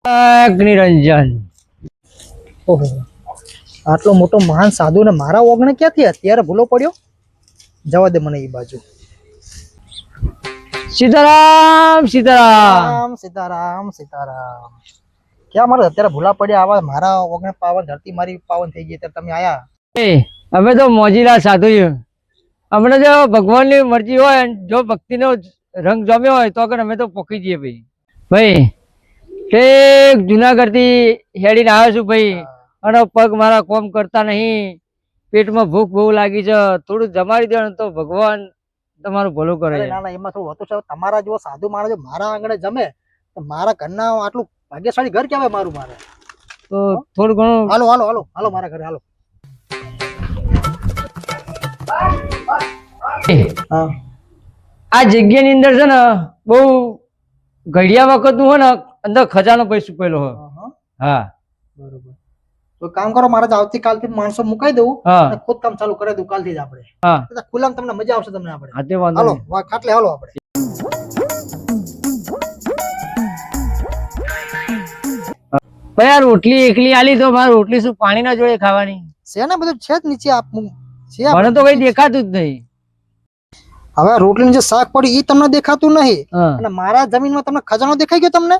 નિરંજન. ઓહો, આટલો મોટો મહાન સાધુ ને મારા ઓગણે ક્યાંથી અત્યારે ભૂલો પડ્યો? જવા દે મને એ બાજુ. સીતારામ સીતારામ. રામ સીતારામ સીતારામ. ક્યાં મારે અત્યારે ભૂલા પડ્યા? આવા મારા ઓગણે પાવન, ધરતી મારી પાવન થઈ ગઈ ત્યારે તમે આયા. અમે તો મોજીલા સાધુ છીએ. અમને જો ભગવાનની મરજી હોય, જો ભક્તિનો રંગ જમ્યો હોય તો આગળ અમે તો પોકી જઈએ ભાઈ. ભાઈ ઠેક જુનાગઢ થી હેડીને આવ્યો છું ભાઈ, અને પગ મારા કોમ કરતા નહીં, પેટમાં ભૂખ બહુ લાગી છે, થોડું જમાડી દો તો ભગવાન તમારું ભલું કરે. ના ના, એમાં થોડું હોતું છે. તમારા જેવો સાધુ માણસ જો મારા આંગણે જમે તો મારા ઘરના આટલું ભાગ્યશાળી ઘર કહેવાય મારું. મારે તો થોડું ઘણું હાલો હાલો હાલો હાલો મારા ઘરે હાલો. હા, આ જગ્યાની અંદર છે ને બહુ ઘડિયા વખત નું હોય ને અંદર ખજાનો પૈસો પેલો હોય. હા બરોબર. તો કામ કરો, મારે તો આવતીકાલથી માણસો મુકાઈ દઉં હા અને ખુદ કામ ચાલુ કરી દઉં કાલથી જ આપણે. હા ખુલ્લામાં તમને મજા આવશે. તમને આપણે હા તે વાંધો હાલો નહીં. ખાટલે હાલો આપણે. ભાઈ આ રોટલી એકલી આલી તો મારે રોટલી શું પાણી ના જોડે ખાવાની? છે ને બધું છે જ નીચે. છે મને તો કઈ દેખાતું જ નહીં. હવે રોટલીનું જે શાક પડ્યું એ તમને દેખાતું નહીં, હા અને મારા જમીનમાં તમને ખજાનો દેખાઈ ગયો તમને?